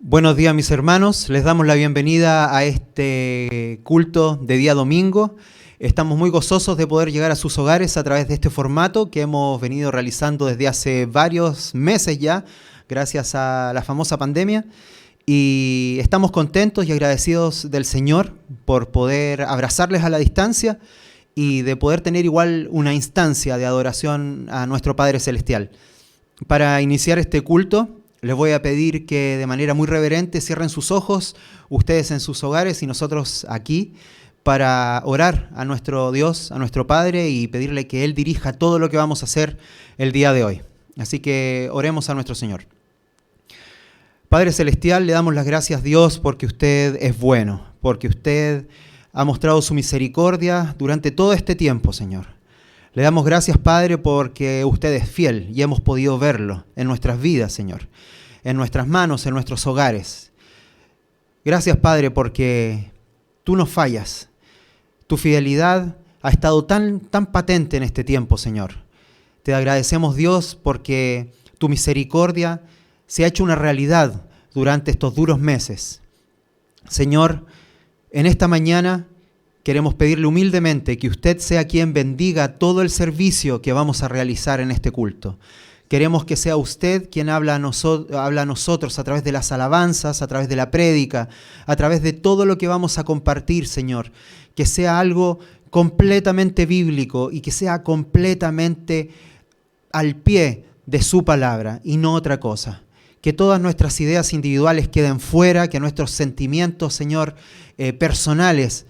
Buenos días, mis hermanos. Les damos la bienvenida a este culto de día domingo. Estamos muy gozosos de poder llegar a sus hogares a través de este formato que hemos venido realizando desde hace varios meses ya, gracias a la famosa pandemia. Y estamos contentos y agradecidos del Señor por poder abrazarles a la distancia y de poder tener igual una instancia de adoración a nuestro Padre Celestial. Para iniciar este culto, les voy a pedir que de manera muy reverente cierren sus ojos, ustedes en sus hogares y nosotros aquí, para orar a nuestro Dios, a nuestro Padre, y pedirle que Él dirija todo lo que vamos a hacer el día de hoy. Así que oremos a nuestro Señor. Padre Celestial, le damos las gracias, Dios, porque usted es bueno, porque usted ha mostrado su misericordia durante todo este tiempo, Señor. Le damos gracias, Padre, porque usted es fiel y hemos podido verlo en nuestras vidas, Señor, en nuestras manos, en nuestros hogares. Gracias, Padre, porque tú no fallas. Tu fidelidad ha estado tan patente en este tiempo, Señor. Te agradecemos, Dios, porque tu misericordia se ha hecho una realidad durante estos duros meses. Señor, en esta mañana queremos pedirle humildemente que usted sea quien bendiga todo el servicio que vamos a realizar en este culto. Queremos que sea usted quien habla a nosotros a través de las alabanzas, a través de la prédica, a través de todo lo que vamos a compartir, Señor. Que sea algo completamente bíblico y que sea completamente al pie de su palabra y no otra cosa. Que todas nuestras ideas individuales queden fuera, que nuestros sentimientos, Señor, personales,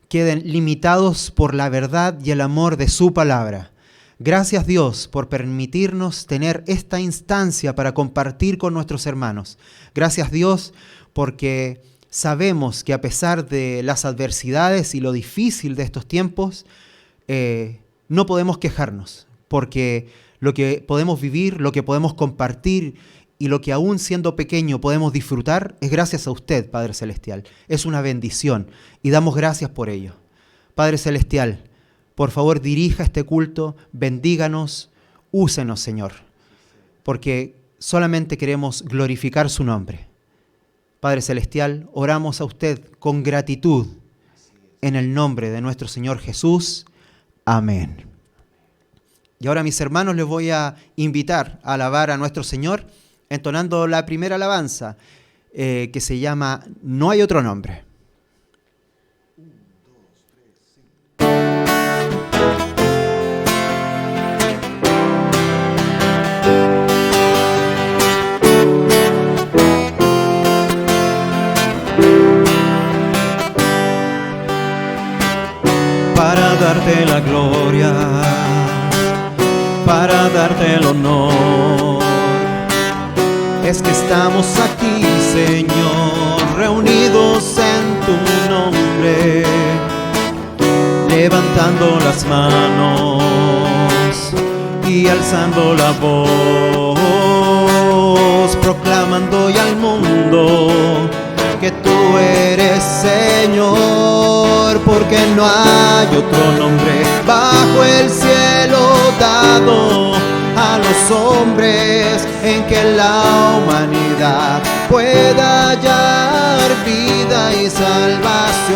queden limitados por la verdad y el amor de su palabra. Gracias, Dios, por permitirnos tener esta instancia para compartir con nuestros hermanos. Gracias, Dios, porque sabemos que a pesar de las adversidades y lo difícil de estos tiempos, no podemos quejarnos, porque lo que podemos vivir, lo que podemos compartir y lo que aún siendo pequeño podemos disfrutar es gracias a usted, Padre Celestial. Es una bendición y damos gracias por ello. Padre Celestial, por favor dirija este culto, bendíganos, úsenos, Señor, porque solamente queremos glorificar su nombre. Padre Celestial, oramos a usted con gratitud en el nombre de nuestro Señor Jesús. Amén. Y ahora, mis hermanos, les voy a invitar a alabar a nuestro Señor entonando la primera alabanza que se llama No hay otro nombre. Para darte la gloria, para darte el honor, es que estamos aquí, Señor, reunidos en tu nombre, levantando las manos y alzando la voz, proclamando ya al mundo que tú eres Señor, porque no hay otro nombre bajo el cielo dado a los hombres en que la humanidad pueda hallar vida y salvación,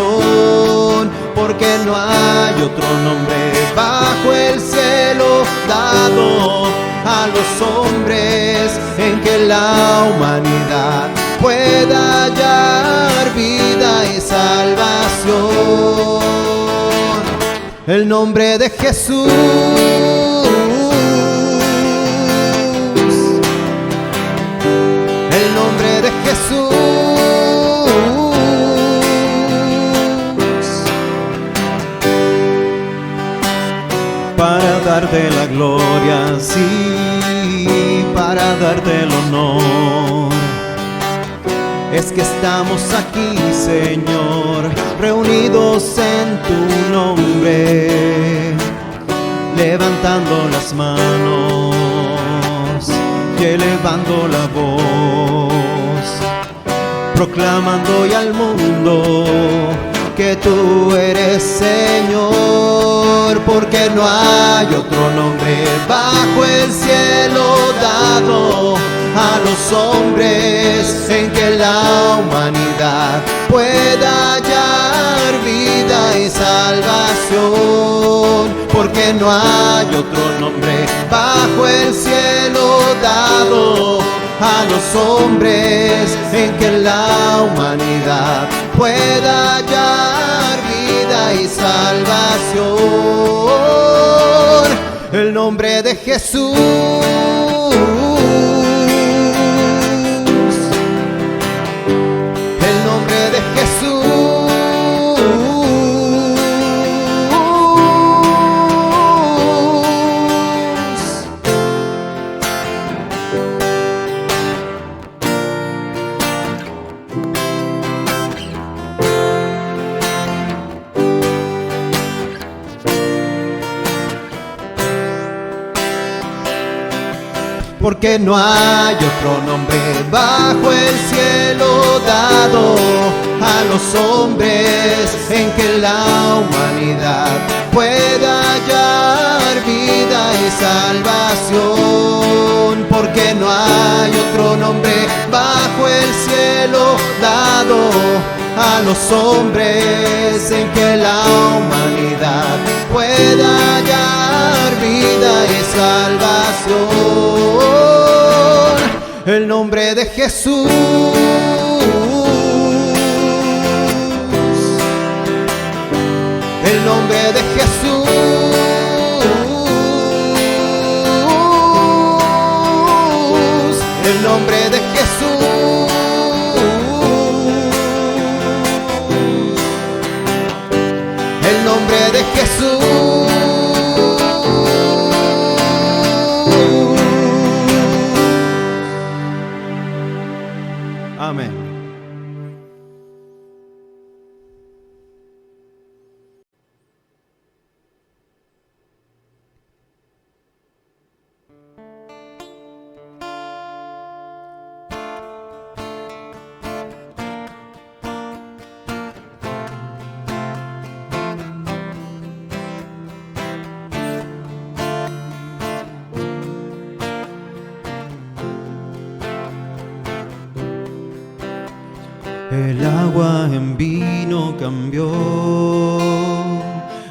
porque no hay otro nombre bajo el cielo dado a los hombres en que la humanidad pueda hallar vida y salvación. El nombre de Jesús, el nombre de Jesús, para darte la gloria, sí, para darte el honor. Es que estamos aquí, Señor, reunidos en tu nombre, levantando las manos y elevando la voz, proclamando ya al mundo que tú eres Señor, porque no hay otro nombre bajo el cielo dado a los hombres en que la humanidad pueda hallar vida y salvación, porque no hay otro nombre bajo el cielo dado a los hombres en que la humanidad pueda hallar vida y salvación. El nombre de Jesús, el nombre de Jesús. Porque no hay otro nombre bajo el cielo dado a los hombres en que la humanidad pueda hallar vida y salvación. Porque no hay otro nombre bajo el cielo dado a los hombres en que la humanidad pueda hallar vida y salvación. El nombre de Jesús, el nombre de Jesús, el nombre de Jesús, el nombre de Jesús. Amén. El agua en vino cambió,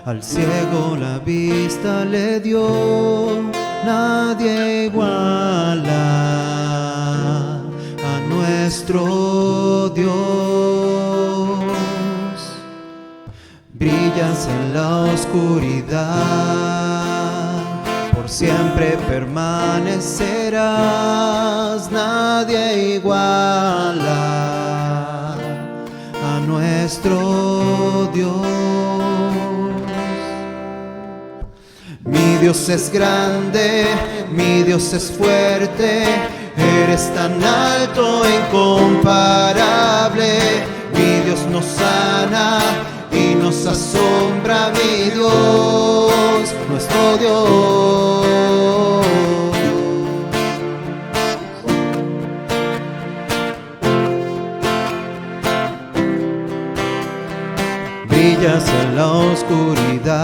al ciego la vista le dio. Nadie iguala a nuestro Dios. Brillas en la oscuridad, por siempre permanecerás. Nadie iguala a nuestro Dios. Mi Dios es grande, mi Dios es fuerte, eres tan alto e incomparable. Mi Dios nos sana y nos asombra, mi Dios, nuestro Dios. Brillas en la oscuridad,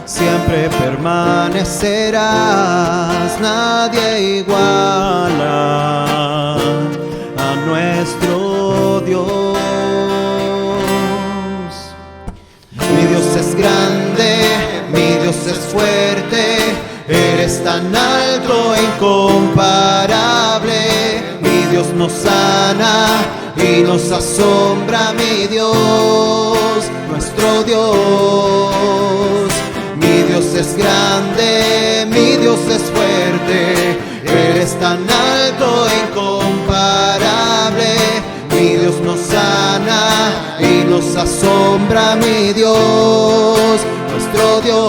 siempre permanecerás. Nadie iguala a nuestro Dios. Mi Dios es grande, mi Dios es fuerte, eres tan alto e incomparable. Mi Dios nos sana y nos asombra, mi Dios, nuestro Dios. Mi Dios es grande, mi Dios es fuerte, eres tan alto e incomparable. Mi Dios nos sana y nos asombra, mi Dios, nuestro Dios.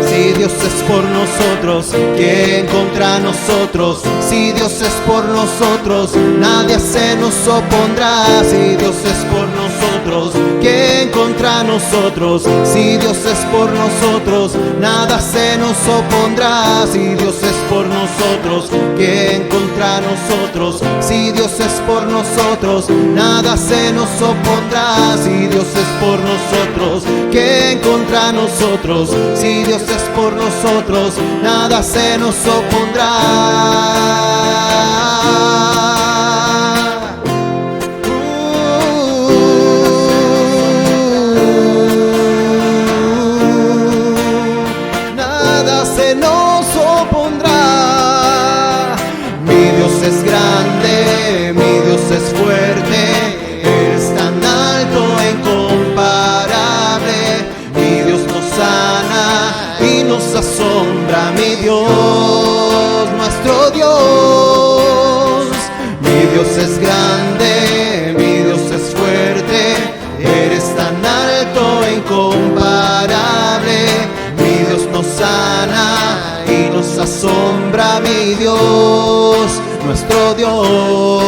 Si Dios es por nosotros, nosotros? ¿Quién contra nosotros? Si Dios es por nosotros, nadie se nos opondrá. Si Dios es por nosotros, ¿quién contra nosotros? Si Dios es por nosotros, nada se nos opondrá. Si Dios es por nosotros, ¿quién contra nosotros? Si Dios es por nosotros, nada se nos opondrá. Si Dios es por nosotros, ¿quién contra nosotros? Si Dios es por nosotros, nada se nos opondrá. Nada se nos opondrá. Mi Dios es grande, mi Dios es fuerte, es tan alto e incomparable. Mi Dios nos sana y nos asombra. Mi Dios, nuestro Dios. Mi Dios es grande, mi Dios es fuerte, eres tan alto e incomparable. Mi Dios nos sana y nos asombra. Mi Dios, nuestro Dios.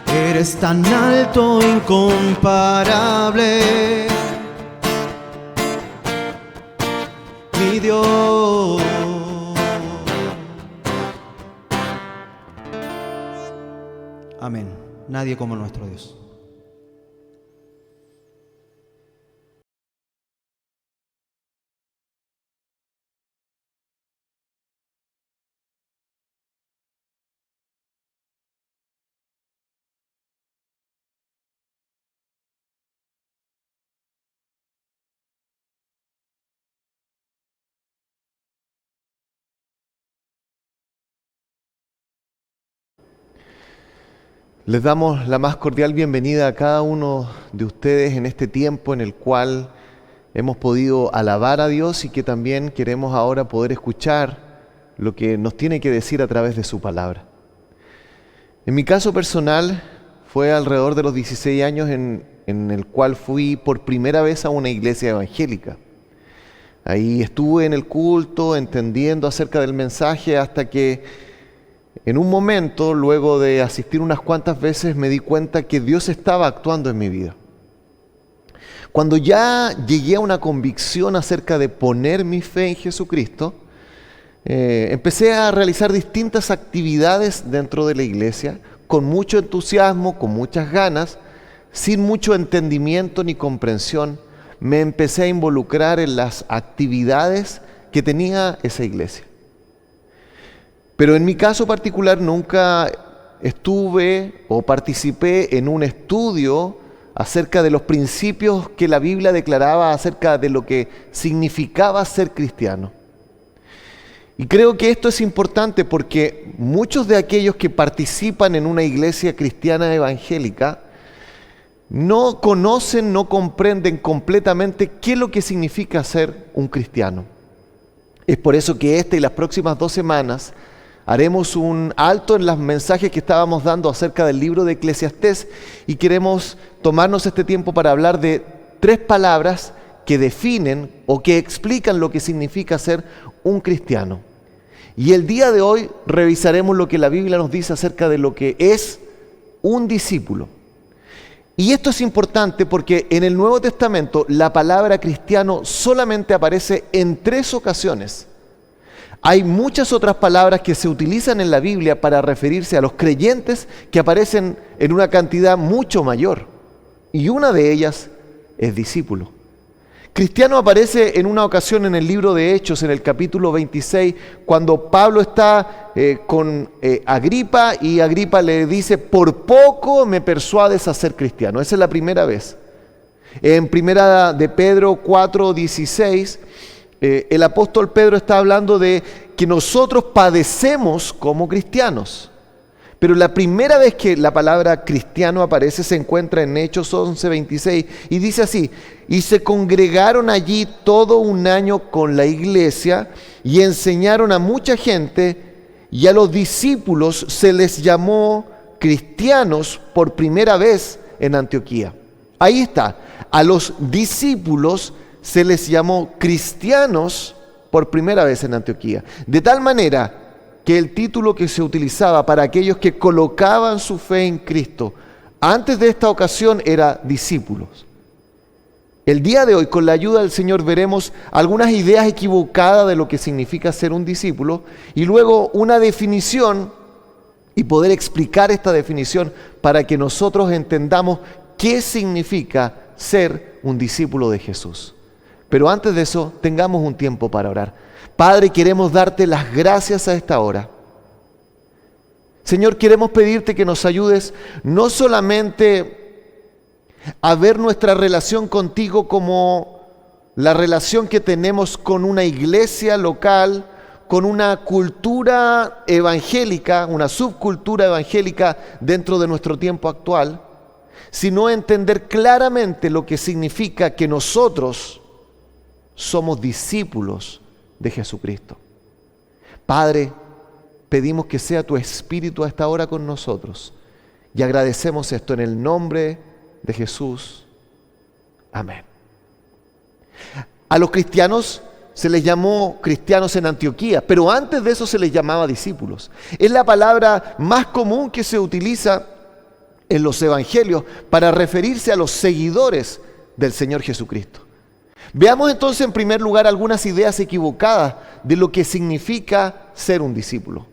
Eres tan alto e incomparable. Mi Dios. Amén. Nadie como nuestro Dios. Les damos la más cordial bienvenida a cada uno de ustedes en este tiempo en el cual hemos podido alabar a Dios y que también queremos ahora poder escuchar lo que nos tiene que decir a través de su palabra. En mi caso personal fue alrededor de los 16 años en el cual fui por primera vez a una iglesia evangélica. Ahí estuve en el culto entendiendo acerca del mensaje hasta que en un momento, luego de asistir unas cuantas veces, me di cuenta que Dios estaba actuando en mi vida. Cuando ya llegué a una convicción acerca de poner mi fe en Jesucristo, empecé a realizar distintas actividades dentro de la iglesia, con mucho entusiasmo, con muchas ganas, sin mucho entendimiento ni comprensión. Me empecé a involucrar en las actividades que tenía esa iglesia. Pero en mi caso particular nunca estuve o participé en un estudio acerca de los principios que la Biblia declaraba acerca de lo que significaba ser cristiano. Y creo que esto es importante porque muchos de aquellos que participan en una iglesia cristiana evangélica no conocen, no comprenden completamente qué es lo que significa ser un cristiano. Es por eso que esta y las próximas 2 semanas haremos un alto en los mensajes que estábamos dando acerca del libro de Eclesiastés y queremos tomarnos este tiempo para hablar de 3 palabras que definen o que explican lo que significa ser un cristiano. Y el día de hoy revisaremos lo que la Biblia nos dice acerca de lo que es un discípulo. Y esto es importante porque en el Nuevo Testamento la palabra cristiano solamente aparece en 3 ocasiones. Hay muchas otras palabras que se utilizan en la Biblia para referirse a los creyentes que aparecen en una cantidad mucho mayor. Y una de ellas es discípulo. Cristiano aparece en una ocasión en el libro de Hechos, en el capítulo 26, cuando Pablo está con Agripa y Agripa le dice, por poco me persuades a ser cristiano. Esa es la primera vez. En primera de Pedro 4:16, el apóstol Pedro está hablando de que nosotros padecemos como cristianos. Pero la primera vez que la palabra cristiano aparece se encuentra en Hechos 11:26 y dice así: y se congregaron allí todo un año con la iglesia y enseñaron a mucha gente, y a los discípulos se les llamó cristianos por primera vez en Antioquía. Ahí está. A los discípulos se les llamó cristianos por primera vez en Antioquía. De tal manera que el título que se utilizaba para aquellos que colocaban su fe en Cristo antes de esta ocasión era discípulos. El día de hoy, con la ayuda del Señor, veremos algunas ideas equivocadas de lo que significa ser un discípulo y luego una definición y poder explicar esta definición para que nosotros entendamos qué significa ser un discípulo de Jesús. Pero antes de eso, tengamos un tiempo para orar. Padre, queremos darte las gracias a esta hora. Señor, queremos pedirte que nos ayudes no solamente a ver nuestra relación contigo como la relación que tenemos con una iglesia local, con una cultura evangélica, una subcultura evangélica dentro de nuestro tiempo actual, sino entender claramente lo que significa que nosotros somos discípulos de Jesucristo. Padre, pedimos que sea tu Espíritu a esta hora con nosotros y agradecemos esto en el nombre de Jesús. Amén. A los cristianos se les llamó cristianos en Antioquía, pero antes de eso se les llamaba discípulos. Es la palabra más común que se utiliza en los evangelios para referirse a los seguidores del Señor Jesucristo. Veamos entonces en primer lugar algunas ideas equivocadas de lo que significa ser un discípulo.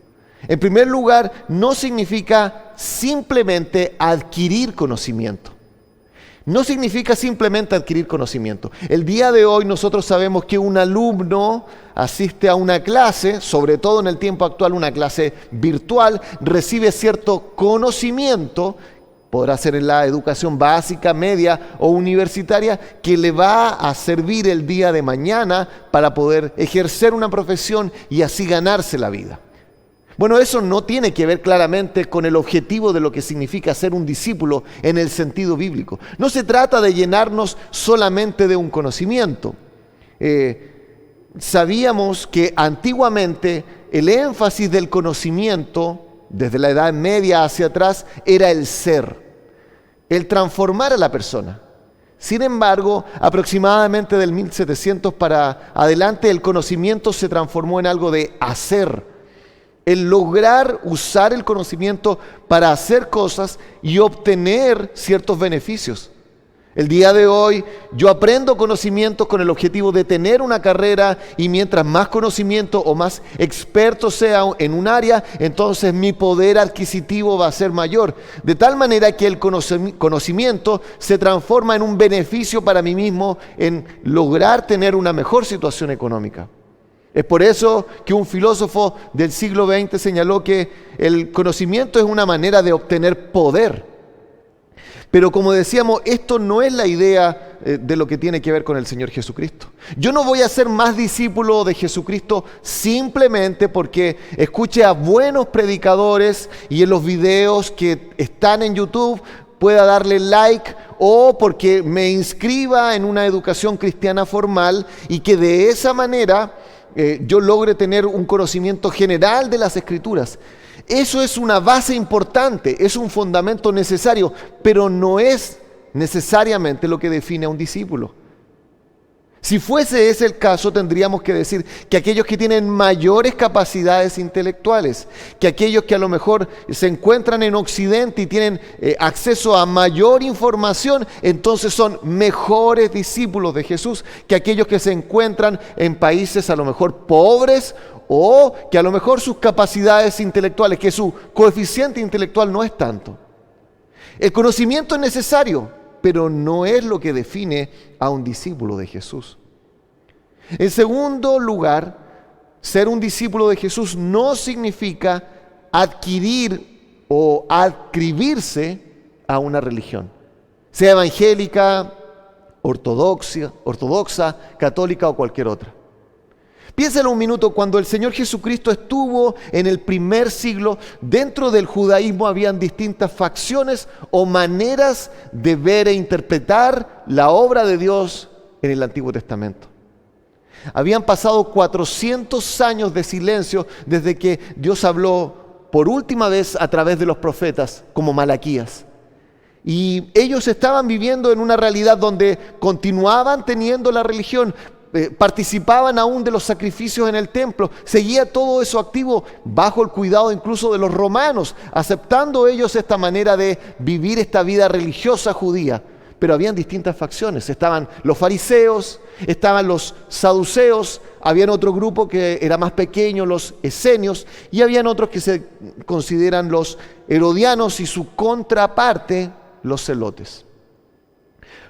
En primer lugar, no significa simplemente adquirir conocimiento. No significa simplemente adquirir conocimiento. El día de hoy nosotros sabemos que un alumno asiste a una clase, sobre todo en el tiempo actual una clase virtual, recibe cierto conocimiento, podrá ser en la educación básica, media o universitaria, que le va a servir el día de mañana para poder ejercer una profesión y así ganarse la vida. Bueno, eso no tiene que ver claramente con el objetivo de lo que significa ser un discípulo en el sentido bíblico. No se trata de llenarnos solamente de un conocimiento. Sabíamos que antiguamente el énfasis del conocimiento, desde la Edad Media hacia atrás, era el ser, el transformar a la persona. Sin embargo, aproximadamente del 1700 para adelante, el conocimiento se transformó en algo de hacer. El lograr usar el conocimiento para hacer cosas y obtener ciertos beneficios. El día de hoy yo aprendo conocimientos con el objetivo de tener una carrera y mientras más conocimiento o más experto sea en un área, entonces mi poder adquisitivo va a ser mayor. De tal manera que el conocimiento se transforma en un beneficio para mí mismo en lograr tener una mejor situación económica. Es por eso que un filósofo del siglo XX señaló que el conocimiento es una manera de obtener poder. Pero como decíamos, esto no es la idea de lo que tiene que ver con el Señor Jesucristo. Yo no voy a ser más discípulo de Jesucristo simplemente porque escuche a buenos predicadores y en los videos que están en YouTube pueda darle like, o porque me inscriba en una educación cristiana formal y que de esa manera yo logre tener un conocimiento general de las Escrituras. Eso es una base importante, es un fundamento necesario, pero no es necesariamente lo que define a un discípulo. Si fuese ese el caso, tendríamos que decir que aquellos que tienen mayores capacidades intelectuales, que aquellos que a lo mejor se encuentran en Occidente y tienen acceso a mayor información, entonces son mejores discípulos de Jesús que aquellos que se encuentran en países a lo mejor pobres o que a lo mejor sus capacidades intelectuales, que su coeficiente intelectual no es tanto. El conocimiento es necesario, pero no es lo que define a un discípulo de Jesús. En segundo lugar, ser un discípulo de Jesús no significa adquirir o adscribirse a una religión, sea evangélica, ortodoxa, católica o cualquier otra. Piénsalo un minuto, cuando el Señor Jesucristo estuvo en el primer siglo, dentro del judaísmo habían distintas facciones o maneras de ver e interpretar la obra de Dios en el Antiguo Testamento. Habían pasado 400 años de silencio desde que Dios habló por última vez a través de los profetas como Malaquías. Y ellos estaban viviendo en una realidad donde continuaban teniendo la religión, participaban aún de los sacrificios en el templo, seguía todo eso activo bajo el cuidado incluso de los romanos, aceptando ellos esta manera de vivir esta vida religiosa judía. Pero habían distintas facciones, estaban los fariseos, estaban los saduceos, habían otro grupo que era más pequeño, los esenios, y habían otros que se consideran los herodianos y su contraparte, los celotes.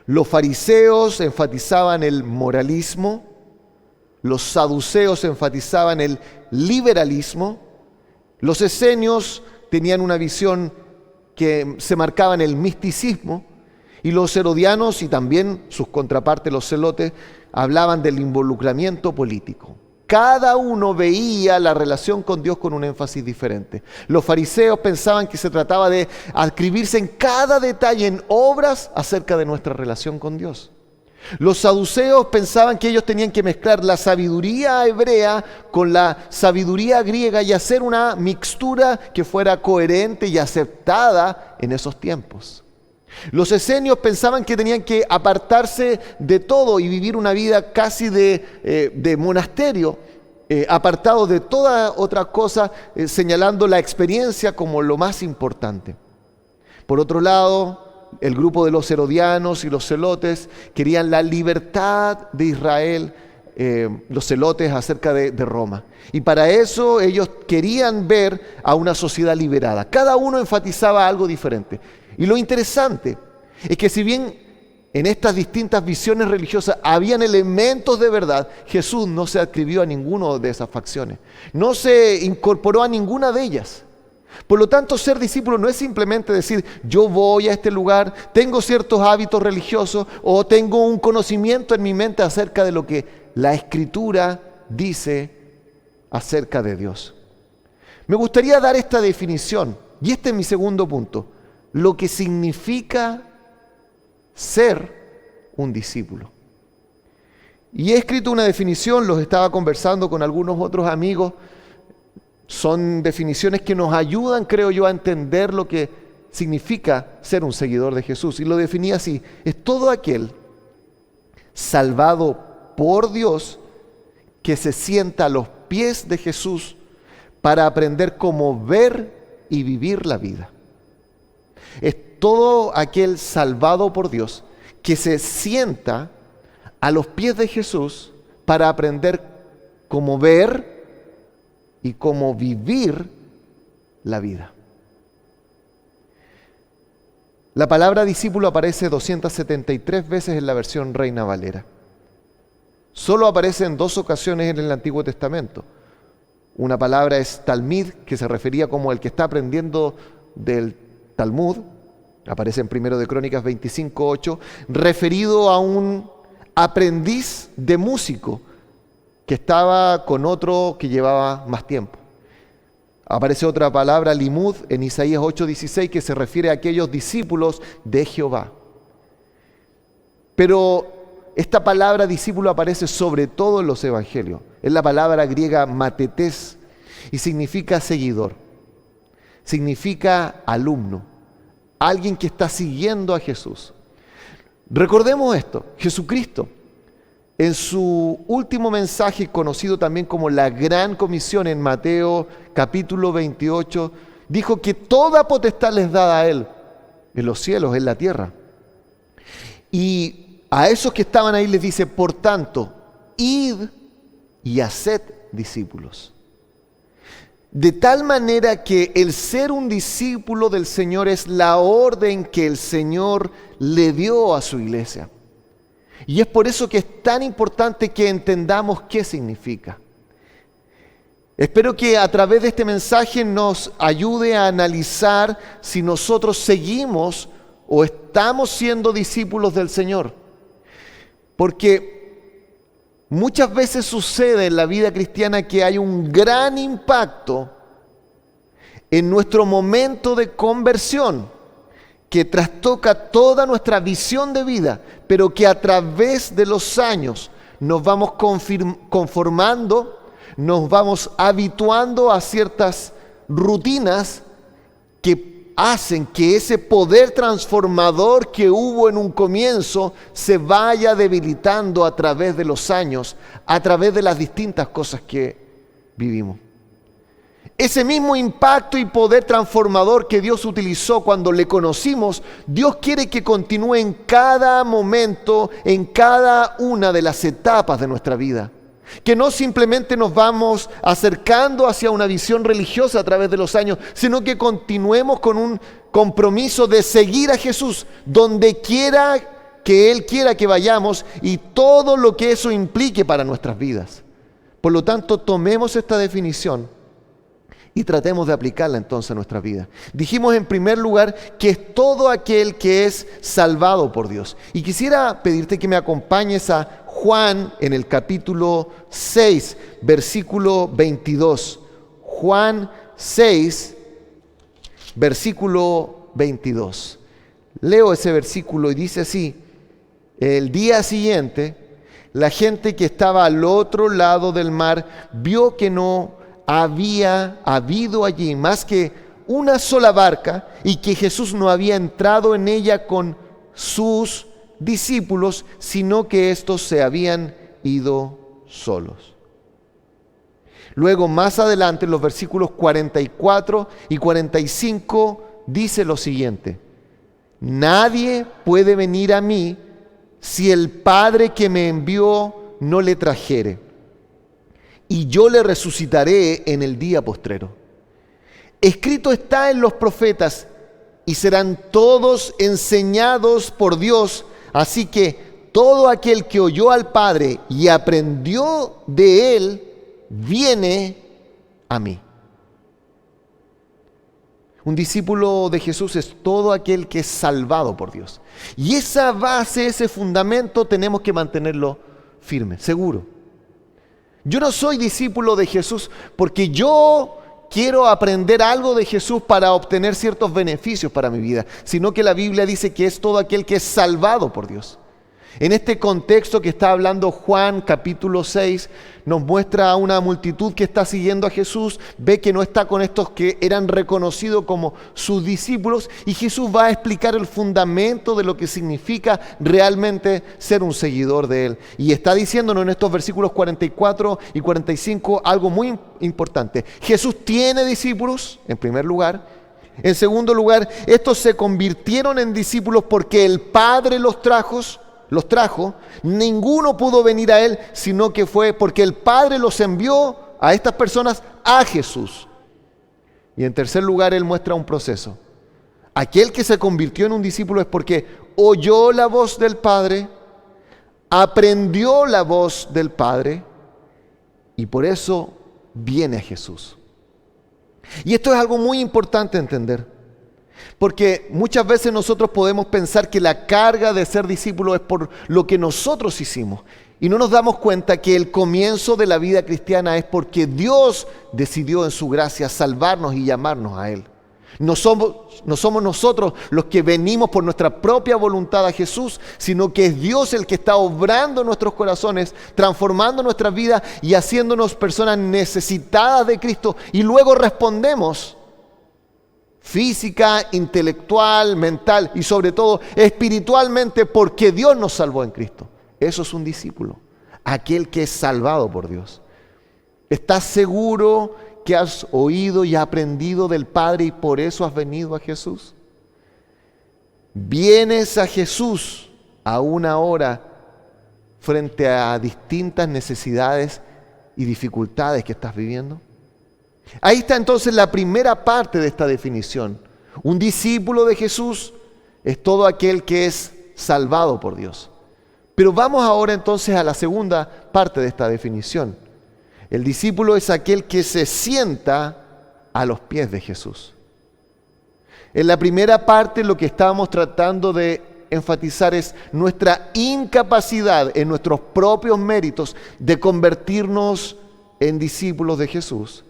Los fariseos enfatizaban el moralismo, los saduceos enfatizaban el liberalismo, los esenios tenían una visión que se marcaba en el misticismo, y los herodianos y también sus contrapartes, los celotes, hablaban del involucramiento político. Cada uno veía la relación con Dios con un énfasis diferente. Los fariseos pensaban que se trataba de adscribirse en cada detalle, en obras acerca de nuestra relación con Dios. Los saduceos pensaban que ellos tenían que mezclar la sabiduría hebrea con la sabiduría griega y hacer una mixtura que fuera coherente y aceptada en esos tiempos. Los esenios pensaban que tenían que apartarse de todo y vivir una vida casi de monasterio, apartado de toda otra cosa, señalando la experiencia como lo más importante. Por otro lado, el grupo de los herodianos y los celotes querían la libertad de Israel, los celotes acerca de Roma. Y para eso ellos querían ver a una sociedad liberada. Cada uno enfatizaba algo diferente. Y lo interesante es que si bien en estas distintas visiones religiosas habían elementos de verdad, Jesús no se adscribió a ninguna de esas facciones, no se incorporó a ninguna de ellas. Por lo tanto, ser discípulo no es simplemente decir, yo voy a este lugar, tengo ciertos hábitos religiosos o tengo un conocimiento en mi mente acerca de lo que la Escritura dice acerca de Dios. Me gustaría dar esta definición, y este es mi segundo punto. Lo que significa ser un discípulo. Y he escrito una definición, los estaba conversando con algunos otros amigos. Son definiciones que nos ayudan, creo yo, a entender lo que significa ser un seguidor de Jesús. Y lo definí así: es todo aquel salvado por Dios que se sienta a los pies de Jesús para aprender cómo ver y vivir la vida. Es todo aquel salvado por Dios que se sienta a los pies de Jesús para aprender cómo ver y cómo vivir la vida. La palabra discípulo aparece 273 veces en la versión Reina Valera. Solo aparece en 2 ocasiones en el Antiguo Testamento. Una palabra es talmid, que se refería como el que está aprendiendo del Talmud, aparece en 1 de Crónicas 25:8, referido a un aprendiz de músico que estaba con otro que llevaba más tiempo. Aparece otra palabra, limud, en Isaías 8:16, que se refiere a aquellos discípulos de Jehová. Pero esta palabra discípulo aparece sobre todo en los evangelios. Es la palabra griega matetes y significa seguidor, significa alumno. Alguien que está siguiendo a Jesús. Recordemos esto: Jesucristo, en su último mensaje, conocido también como la Gran Comisión en Mateo capítulo 28, dijo que toda potestad les dada a Él, en los cielos, en la tierra. Y a esos que estaban ahí les dice, por tanto, id y haced discípulos. De tal manera que el ser un discípulo del Señor es la orden que el Señor le dio a su iglesia. Y es por eso que es tan importante que entendamos qué significa. Espero que a través de este mensaje nos ayude a analizar si nosotros seguimos o estamos siendo discípulos del Señor. Porque muchas veces sucede en la vida cristiana que hay un gran impacto en nuestro momento de conversión que trastoca toda nuestra visión de vida, pero que a través de los años nos vamos conformando, nos vamos habituando a ciertas rutinas que hacen que ese poder transformador que hubo en un comienzo se vaya debilitando a través de los años, a través de las distintas cosas que vivimos. Ese mismo impacto y poder transformador que Dios utilizó cuando le conocimos, Dios quiere que continúe en cada momento, en cada una de las etapas de nuestra vida. Que no simplemente nos vamos acercando hacia una visión religiosa a través de los años, sino que continuemos con un compromiso de seguir a Jesús donde quiera que Él quiera que vayamos y todo lo que eso implique para nuestras vidas. Por lo tanto, tomemos esta definición y tratemos de aplicarla entonces a nuestra vida. Dijimos en primer lugar que es todo aquel que es salvado por Dios. Y quisiera pedirte que me acompañes a Juan en el capítulo 6, versículo 22. Juan 6, versículo 22. Leo ese versículo y dice así: el día siguiente, la gente que estaba al otro lado del mar vio que no había habido allí más que una sola barca y que Jesús no había entrado en ella con sus discípulos, sino que estos se habían ido solos. Luego, más adelante, en los versículos 44 y 45, dice lo siguiente: nadie puede venir a mí si el Padre que me envió no le trajere, y yo le resucitaré en el día postrero. Escrito está en los profetas, y serán todos enseñados por Dios. Así que todo aquel que oyó al Padre y aprendió de Él, viene a mí. Un discípulo de Jesús es todo aquel que es salvado por Dios. Y esa base, ese fundamento, tenemos que mantenerlo firme, seguro. Yo no soy discípulo de Jesús porque yo quiero aprender algo de Jesús para obtener ciertos beneficios para mi vida, sino que la Biblia dice que es todo aquel que es salvado por Dios. En este contexto que está hablando Juan capítulo 6, nos muestra a una multitud que está siguiendo a Jesús, ve que no está con estos que eran reconocidos como sus discípulos, y Jesús va a explicar el fundamento de lo que significa realmente ser un seguidor de Él. Y está diciéndonos en estos versículos 44 y 45 algo muy importante. Jesús tiene discípulos, en primer lugar. En segundo lugar, estos se convirtieron en discípulos porque el Padre los trajo, ninguno pudo venir a Él, sino que fue porque el Padre los envió a estas personas a Jesús. Y en tercer lugar, Él muestra un proceso. Aquel que se convirtió en un discípulo es porque oyó la voz del Padre, aprendió la voz del Padre, y por eso viene a Jesús. Y esto es algo muy importante entender. Porque muchas veces nosotros podemos pensar que la carga de ser discípulo es por lo que nosotros hicimos. Y no nos damos cuenta que el comienzo de la vida cristiana es porque Dios decidió en su gracia salvarnos y llamarnos a Él. No somos nosotros los que venimos por nuestra propia voluntad a Jesús, sino que es Dios el que está obrando en nuestros corazones, transformando nuestras vidas y haciéndonos personas necesitadas de Cristo. Y luego respondemos física, intelectual, mental y sobre todo espiritualmente porque Dios nos salvó en Cristo. Eso es un discípulo, aquel que es salvado por Dios. ¿Estás seguro que has oído y aprendido del Padre y por eso has venido a Jesús? ¿Vienes a Jesús aún ahora frente a distintas necesidades y dificultades que estás viviendo? Ahí está entonces la primera parte de esta definición. Un discípulo de Jesús es todo aquel que es salvado por Dios. Pero vamos ahora entonces a la segunda parte de esta definición. El discípulo es aquel que se sienta a los pies de Jesús. En la primera parte lo que estábamos tratando de enfatizar es nuestra incapacidad en nuestros propios méritos de convertirnos en discípulos de Jesús.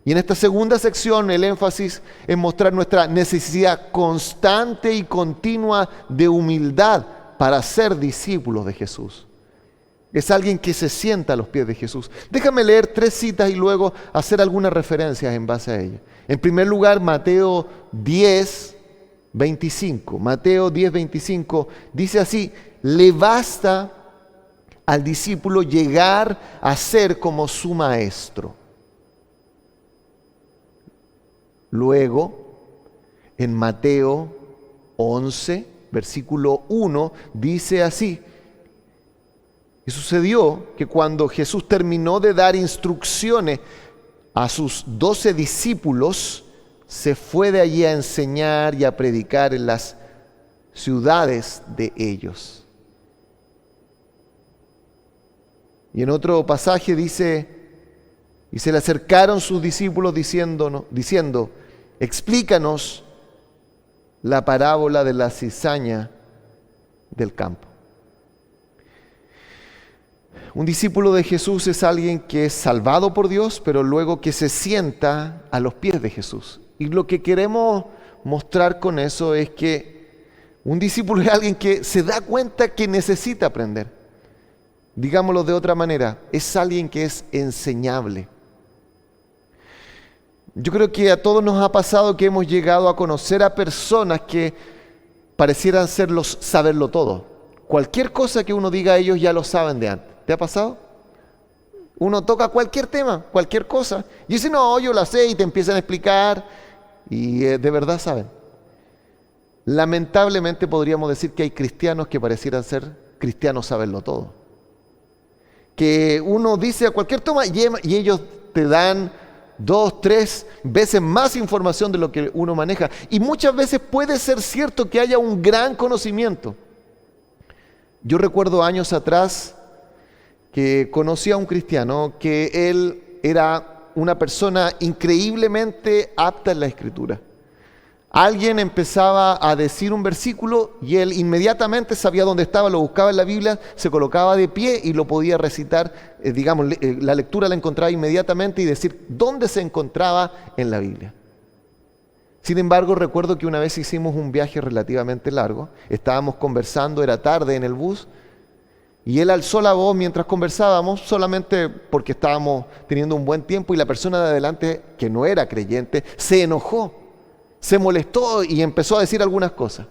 Y en esta segunda sección el énfasis es mostrar nuestra necesidad constante y continua de humildad para ser discípulos de Jesús. Es alguien que se sienta a los pies de Jesús. Déjame leer 3 citas y luego hacer algunas referencias en base a ellas. En primer lugar, Mateo 10, 25. Mateo 10, 25 dice así: le basta al discípulo llegar a ser como su maestro. Luego, en Mateo 11, versículo 1, dice así: y sucedió que cuando Jesús terminó de dar instrucciones a sus 12 discípulos, se fue de allí a enseñar y a predicar en las ciudades de ellos. Y en otro pasaje dice: y se le acercaron sus discípulos diciendo, explícanos la parábola de la cizaña del campo. Un discípulo de Jesús es alguien que es salvado por Dios, pero luego que se sienta a los pies de Jesús. Y lo que queremos mostrar con eso es que un discípulo es alguien que se da cuenta que necesita aprender. Digámoslo de otra manera, es alguien que es enseñable. Yo creo que a todos nos ha pasado que hemos llegado a conocer a personas que parecieran saberlo todo. Cualquier cosa que uno diga a ellos ya lo saben de antes. ¿Te ha pasado? Uno toca cualquier tema, cualquier cosa, y dice: no, yo la sé, y te empiezan a explicar, y de verdad saben. Lamentablemente podríamos decir que hay cristianos que parecieran ser cristianos saberlo todo. Que uno dice a cualquier tema y ellos te dan 2, 3 veces más información de lo que uno maneja. Y muchas veces puede ser cierto que haya un gran conocimiento. Yo recuerdo años atrás que conocí a un cristiano que él era una persona increíblemente apta en la Escritura. Alguien empezaba a decir un versículo y él inmediatamente sabía dónde estaba, lo buscaba en la Biblia, se colocaba de pie y lo podía recitar, la lectura la encontraba inmediatamente y decir dónde se encontraba en la Biblia. Sin embargo, recuerdo que una vez hicimos un viaje relativamente largo, estábamos conversando, era tarde en el bus, y él alzó la voz mientras conversábamos, solamente porque estábamos teniendo un buen tiempo, y la persona de adelante, que no era creyente, se enojó, se molestó y empezó a decir algunas cosas.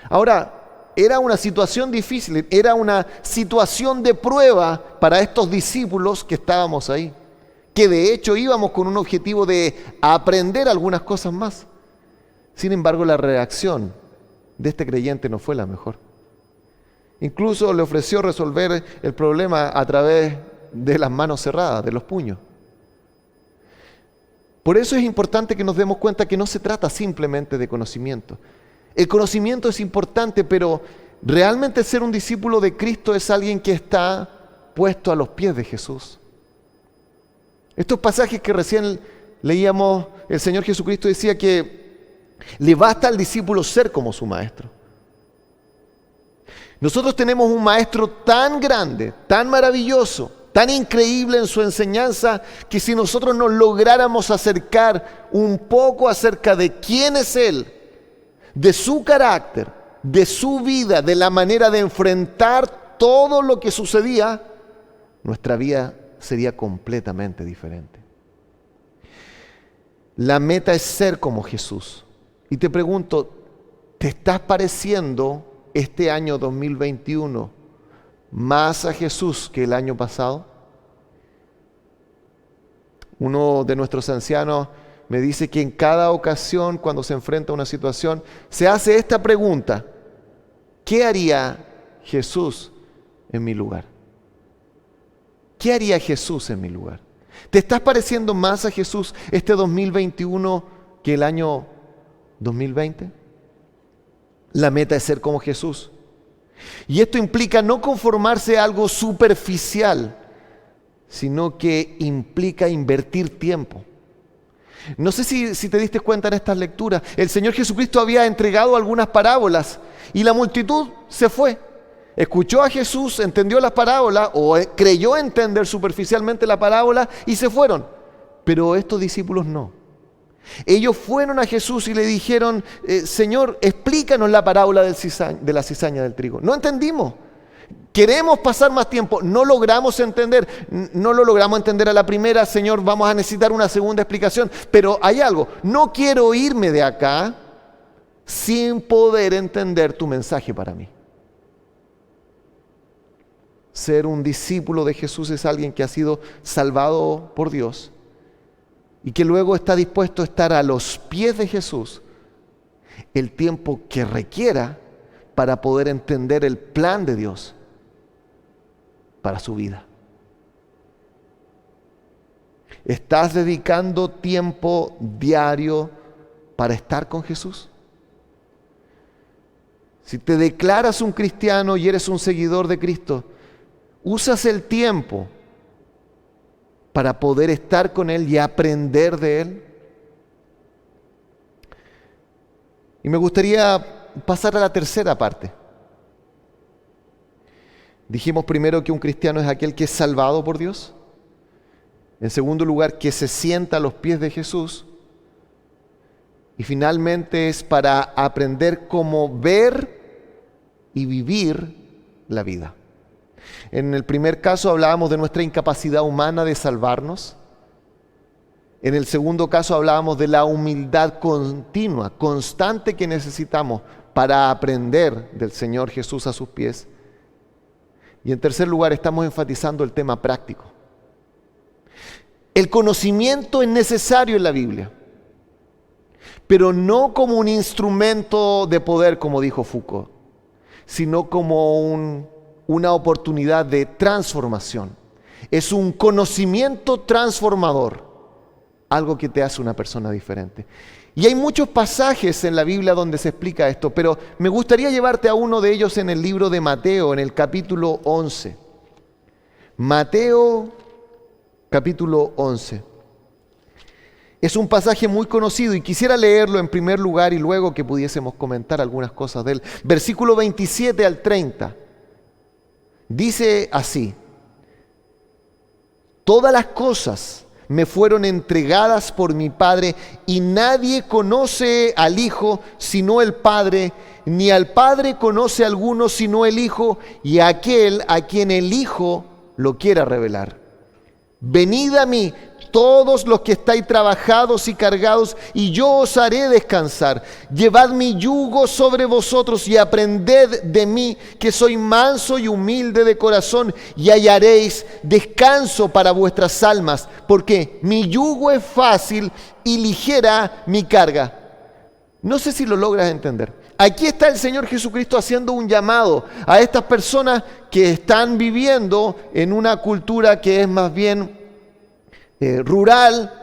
Ahora, era una situación difícil, era una situación de prueba para estos discípulos que estábamos ahí, que de hecho íbamos con un objetivo de aprender algunas cosas más. Sin embargo, la reacción de este creyente no fue la mejor. Incluso le ofreció resolver el problema a través de las manos cerradas, de los puños. Por eso es importante que nos demos cuenta que no se trata simplemente de conocimiento. El conocimiento es importante, pero realmente ser un discípulo de Cristo es alguien que está puesto a los pies de Jesús. Estos pasajes que recién leíamos, el Señor Jesucristo decía que le basta al discípulo ser como su maestro. Nosotros tenemos un maestro tan grande, tan maravilloso, tan increíble en su enseñanza, que si nosotros nos lográramos acercar un poco acerca de quién es Él, de su carácter, de su vida, de la manera de enfrentar todo lo que sucedía, nuestra vida sería completamente diferente. La meta es ser como Jesús. Y te pregunto, ¿te estás pareciendo este año 2021 más a Jesús que el año pasado? Uno de nuestros ancianos me dice que en cada ocasión cuando se enfrenta a una situación se hace esta pregunta: ¿qué haría Jesús en mi lugar? ¿Qué haría Jesús en mi lugar? ¿Te estás pareciendo más a Jesús este 2021 que el año 2020? La meta es ser como Jesús. Y esto implica no conformarse a algo superficial, sino que implica invertir tiempo. No sé si te diste cuenta en estas lecturas, el Señor Jesucristo había entregado algunas parábolas y la multitud se fue. Escuchó a Jesús, entendió las parábolas o creyó entender superficialmente la parábola y se fueron. Pero estos discípulos no. Ellos fueron a Jesús y le dijeron: Señor, explícanos la parábola de la cizaña del trigo. No entendimos. Queremos pasar más tiempo, no logramos entender, no lo logramos entender a la primera, Señor, vamos a necesitar una segunda explicación, pero hay algo, no quiero irme de acá sin poder entender tu mensaje para mí. Ser un discípulo de Jesús es alguien que ha sido salvado por Dios y que luego está dispuesto a estar a los pies de Jesús el tiempo que requiera para poder entender el plan de Dios para su vida. ¿Estás dedicando tiempo diario para estar con Jesús? Si te declaras un cristiano y eres un seguidor de Cristo, ¿usas el tiempo para poder estar con Él y aprender de Él? Y me gustaría pasar a la tercera parte. Dijimos primero que un cristiano es aquel que es salvado por Dios. En segundo lugar, que se sienta a los pies de Jesús. Y finalmente es para aprender cómo ver y vivir la vida. En el primer caso hablábamos de nuestra incapacidad humana de salvarnos. En el segundo caso hablábamos de la humildad continua, constante que necesitamos para aprender del Señor Jesús a sus pies. Y en tercer lugar estamos enfatizando el tema práctico. El conocimiento es necesario en la Biblia, pero no como un instrumento de poder, como dijo Foucault, sino como una oportunidad de transformación. Es un conocimiento transformador, algo que te hace una persona diferente. Y hay muchos pasajes en la Biblia donde se explica esto, pero me gustaría llevarte a uno de ellos en el libro de Mateo, en el capítulo 11. Mateo, capítulo 11. Es un pasaje muy conocido y quisiera leerlo en primer lugar y luego que pudiésemos comentar algunas cosas de él. Versículo 27 al 30. Dice así: todas las cosas me fueron entregadas por mi Padre, y nadie conoce al Hijo sino el Padre, ni al Padre conoce a alguno sino el Hijo, y a aquel a quien el Hijo lo quiera revelar. Venid a mí, todos los que estáis trabajados y cargados, y yo os haré descansar. Llevad mi yugo sobre vosotros y aprended de mí, que soy manso y humilde de corazón, y hallaréis descanso para vuestras almas, porque mi yugo es fácil y ligera mi carga. No sé si lo logras entender. Aquí está el Señor Jesucristo haciendo un llamado a estas personas que están viviendo en una cultura que es más bien rural,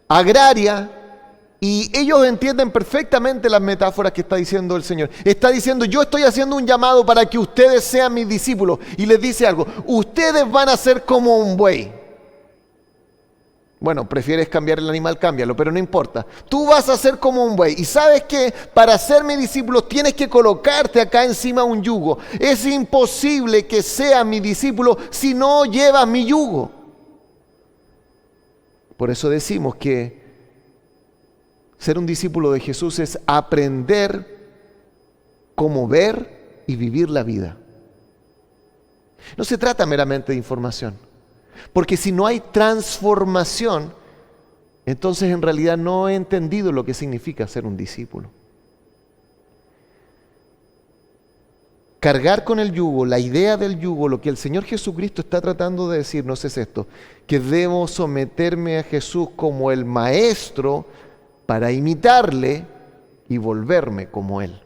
agraria, y ellos entienden perfectamente las metáforas que está diciendo el Señor. Está diciendo: yo estoy haciendo un llamado para que ustedes sean mis discípulos, y les dice algo: ustedes van a ser como un buey. Bueno, prefieres cambiar el animal, cámbialo, pero no importa. Tú vas a ser como un buey. Y sabes que para ser mi discípulo tienes que colocarte acá encima un yugo. Es imposible que seas mi discípulo si no llevas mi yugo. Por eso decimos que ser un discípulo de Jesús es aprender cómo ver y vivir la vida. No se trata meramente de información, porque si no hay transformación, entonces en realidad no he entendido lo que significa ser un discípulo. Cargar con el yugo, la idea del yugo, lo que el Señor Jesucristo está tratando de decirnos es esto: que debo someterme a Jesús como el Maestro para imitarle y volverme como Él.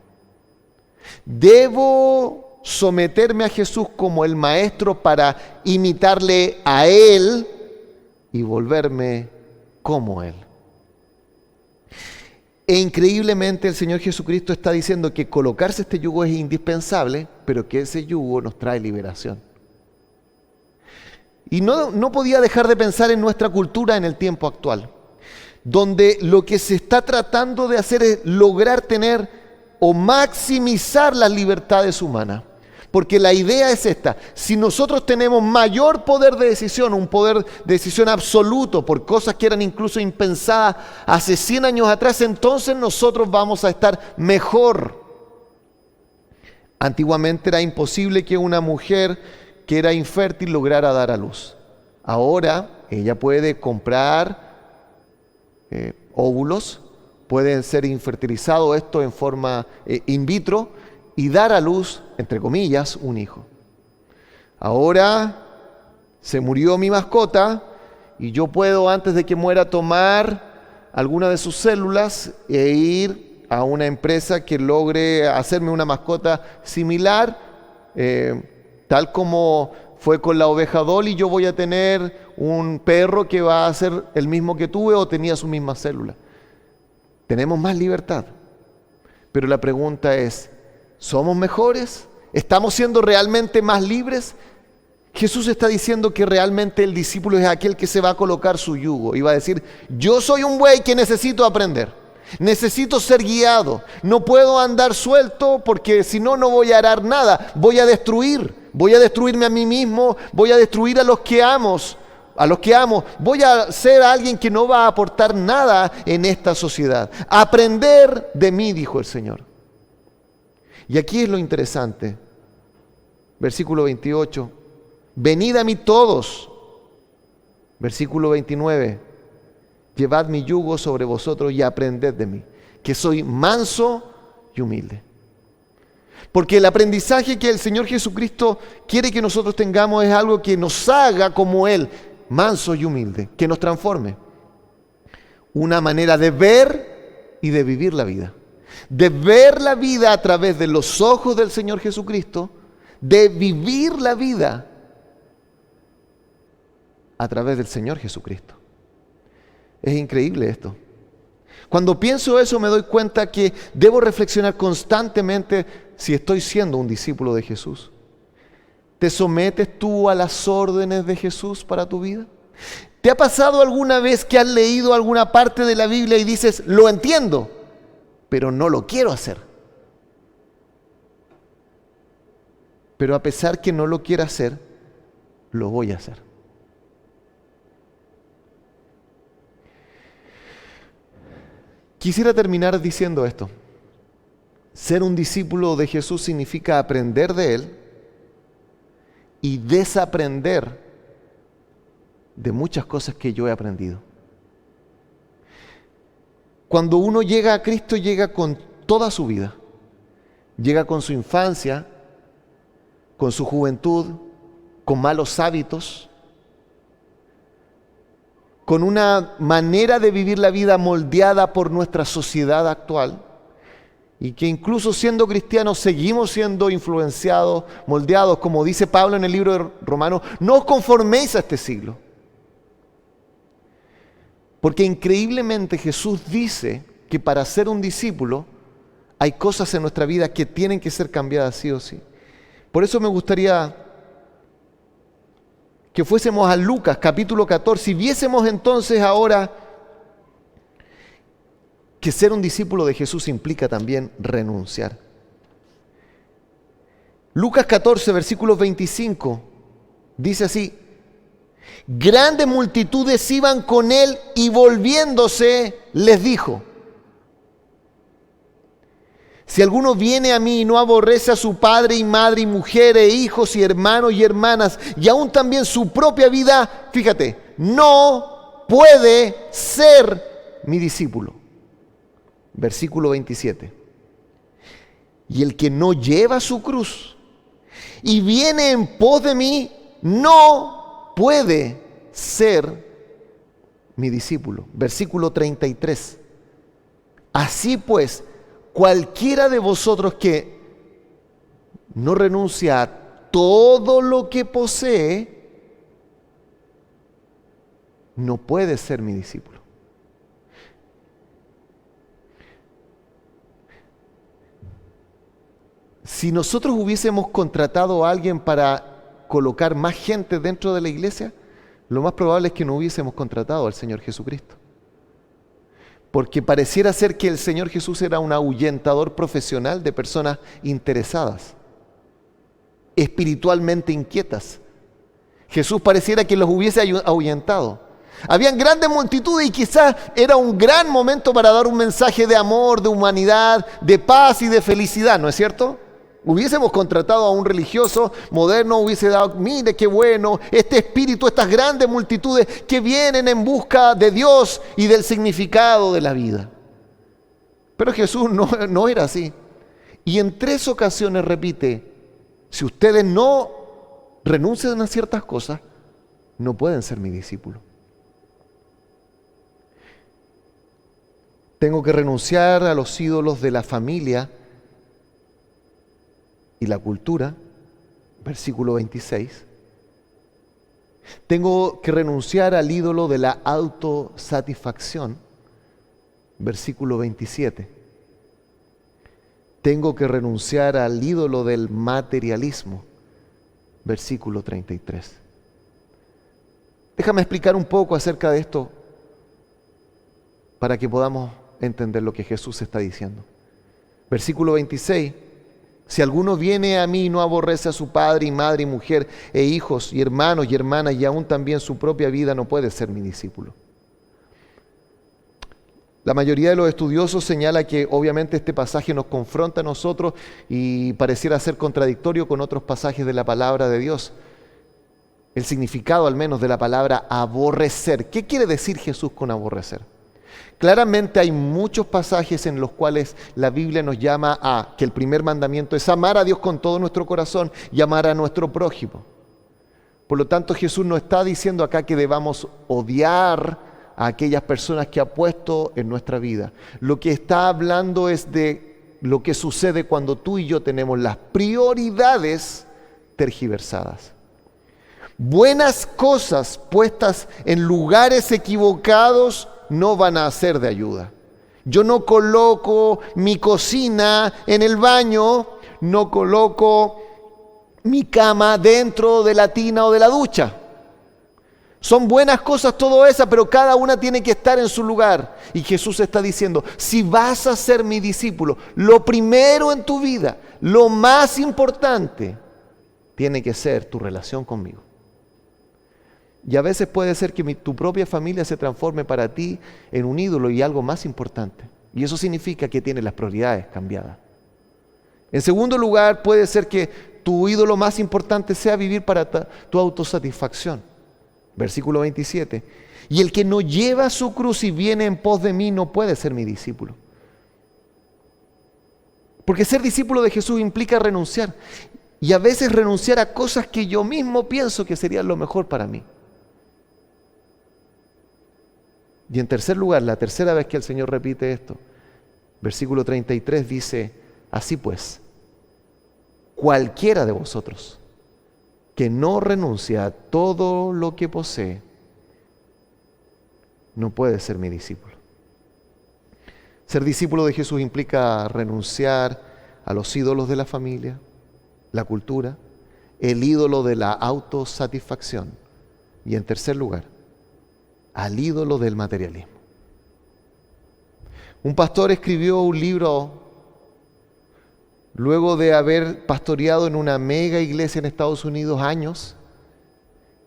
Debo someterme a Jesús como el Maestro para imitarle a Él y volverme como Él. E increíblemente el Señor Jesucristo está diciendo que colocarse este yugo es indispensable, pero que ese yugo nos trae liberación. Y no podía dejar de pensar en nuestra cultura en el tiempo actual, donde lo que se está tratando de hacer es lograr tener o maximizar las libertades humanas. Porque la idea es esta: si nosotros tenemos mayor poder de decisión, un poder de decisión absoluto por cosas que eran incluso impensadas hace 100 años atrás, entonces nosotros vamos a estar mejor. Antiguamente era imposible que una mujer que era infértil lograra dar a luz. Ahora ella puede comprar óvulos, pueden ser infertilizados, esto en forma in vitro, y dar a luz, entre comillas, un hijo. Ahora se murió mi mascota y yo puedo, antes de que muera, tomar alguna de sus células e ir a una empresa que logre hacerme una mascota similar, tal como fue con la oveja Dolly. Yo voy a tener un perro que va a ser el mismo que tuve o tenía su misma célula. Tenemos más libertad. Pero la pregunta es, ¿somos mejores? ¿Estamos siendo realmente más libres? Jesús está diciendo que realmente el discípulo es aquel que se va a colocar su yugo y va a decir, yo soy un buey que necesito aprender, necesito ser guiado, no puedo andar suelto porque si no, no voy a arar nada, voy a destruirme a mí mismo, voy a destruir a los que amo, voy a ser alguien que no va a aportar nada en esta sociedad. Aprender de mí, dijo el Señor. Y aquí es lo interesante, versículo 28. Venid a mí todos, versículo 29, llevad mi yugo sobre vosotros y aprended de mí, que soy manso y humilde. Porque el aprendizaje que el Señor Jesucristo quiere que nosotros tengamos es algo que nos haga como Él, manso y humilde, que nos transforme. Una manera de ver y de vivir la vida. De ver la vida a través de los ojos del Señor Jesucristo, de vivir la vida a través del Señor Jesucristo. Es increíble esto. Cuando pienso eso me doy cuenta que debo reflexionar constantemente si estoy siendo un discípulo de Jesús. ¿Te sometes tú a las órdenes de Jesús para tu vida? ¿Te ha pasado alguna vez que has leído alguna parte de la Biblia y dices, lo entiendo, pero no lo quiero hacer? Pero a pesar que no lo quiera hacer, lo voy a hacer. Quisiera terminar diciendo esto. Ser un discípulo de Jesús significa aprender de Él y desaprender de muchas cosas que yo he aprendido. Cuando uno llega a Cristo, llega con toda su vida. Llega con su infancia, con su juventud, con malos hábitos, con una manera de vivir la vida moldeada por nuestra sociedad actual, y que incluso siendo cristianos seguimos siendo influenciados, moldeados, como dice Pablo en el libro de Romanos, no os conforméis a este siglo. Porque increíblemente Jesús dice que para ser un discípulo hay cosas en nuestra vida que tienen que ser cambiadas sí o sí. Por eso me gustaría que fuésemos a Lucas capítulo 14 y viésemos entonces ahora que ser un discípulo de Jesús implica también renunciar. Lucas 14, versículos 25, dice así: grandes multitudes iban con él y volviéndose les dijo: si alguno viene a mí y no aborrece a su padre y madre y mujer e hijos y hermanos y hermanas y aún también su propia vida, fíjate, no puede ser mi discípulo. Versículo 27. Y el que no lleva su cruz y viene en pos de mí, no puede ser mi discípulo. Versículo 33. Así pues, cualquiera de vosotros que no renuncia a todo lo que posee, no puede ser mi discípulo. Si nosotros hubiésemos contratado a alguien para colocar más gente dentro de la iglesia, lo más probable es que no hubiésemos contratado al Señor Jesucristo. Porque pareciera ser que el Señor Jesús era un ahuyentador profesional de personas interesadas, espiritualmente inquietas. Jesús pareciera que los hubiese ahuyentado. Habían grandes multitudes y quizás era un gran momento para dar un mensaje de amor, de humanidad, de paz y de felicidad, ¿no es cierto? Hubiésemos contratado a un religioso moderno, hubiese dado, mire qué bueno, este espíritu, estas grandes multitudes que vienen en busca de Dios y del significado de la vida. Pero Jesús no era así. Y en 3 ocasiones repite, si ustedes no renuncian a ciertas cosas, no pueden ser mi discípulo. Tengo que renunciar a los ídolos de la familia y la cultura, versículo 26. Tengo que renunciar al ídolo de la autosatisfacción, versículo 27. Tengo que renunciar al ídolo del materialismo, versículo 33. Déjame explicar un poco acerca de esto para que podamos entender lo que Jesús está diciendo. Versículo 26. Si alguno viene a mí y no aborrece a su padre y madre y mujer e hijos y hermanos y hermanas y aún también su propia vida, no puede ser mi discípulo. La mayoría de los estudiosos señala que obviamente este pasaje nos confronta a nosotros y pareciera ser contradictorio con otros pasajes de la palabra de Dios. El significado al menos de la palabra aborrecer. ¿Qué quiere decir Jesús con aborrecer? Claramente hay muchos pasajes en los cuales la Biblia nos llama a que el primer mandamiento es amar a Dios con todo nuestro corazón y amar a nuestro prójimo. Por lo tanto, Jesús no está diciendo acá que debamos odiar a aquellas personas que ha puesto en nuestra vida. Lo que está hablando es de lo que sucede cuando tú y yo tenemos las prioridades tergiversadas. Buenas cosas puestas en lugares equivocados no van a ser de ayuda. Yo no coloco mi cocina en el baño, no coloco mi cama dentro de la tina o de la ducha. Son buenas cosas todo eso, pero cada una tiene que estar en su lugar. Y Jesús está diciendo, si vas a ser mi discípulo, lo primero en tu vida, lo más importante, tiene que ser tu relación conmigo. Y a veces puede ser que tu propia familia se transforme para ti en un ídolo y algo más importante. Y eso significa que tienes las prioridades cambiadas. En segundo lugar, puede ser que tu ídolo más importante sea vivir para tu autosatisfacción. Versículo 27. Y el que no lleva su cruz y viene en pos de mí no puede ser mi discípulo. Porque ser discípulo de Jesús implica renunciar. Y a veces renunciar a cosas que yo mismo pienso que serían lo mejor para mí. Y en tercer lugar, la tercera vez que el Señor repite esto, versículo 33 dice, así pues, cualquiera de vosotros que no renuncia a todo lo que posee, no puede ser mi discípulo. Ser discípulo de Jesús implica renunciar a los ídolos de la familia, la cultura, el ídolo de la autosatisfacción y en tercer lugar, al ídolo del materialismo. Un pastor escribió un libro luego de haber pastoreado en una mega iglesia en Estados Unidos años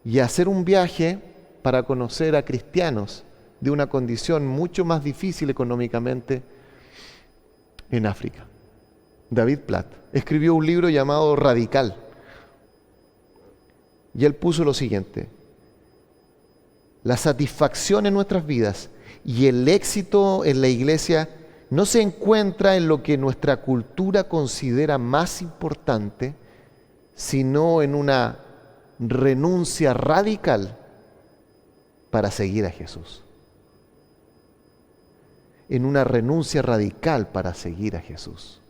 y hacer un viaje para conocer a cristianos de una condición mucho más difícil económicamente en África. David Platt escribió un libro llamado Radical y él puso lo siguiente: la satisfacción en nuestras vidas y el éxito en la iglesia no se encuentra en lo que nuestra cultura considera más importante, sino en una renuncia radical para seguir a Jesús. En una renuncia radical para seguir a Jesús.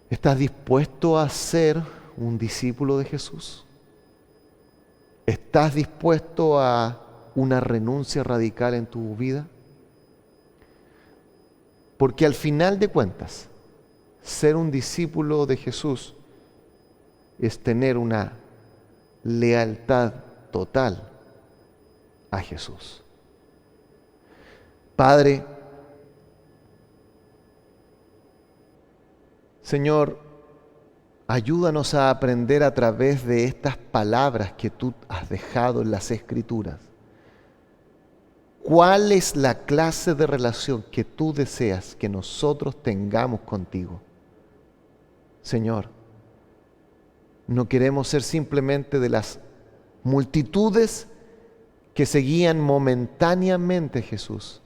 ¿Estás dispuesto a ser un discípulo de Jesús? ¿Estás dispuesto a una renuncia radical en tu vida? Porque al final de cuentas, ser un discípulo de Jesús es tener una lealtad total a Jesús. Padre, Señor, ayúdanos a aprender a través de estas palabras que tú has dejado en las Escrituras. ¿Cuál es la clase de relación que tú deseas que nosotros tengamos contigo? Señor. No queremos ser simplemente de las multitudes que seguían momentáneamente a Jesús,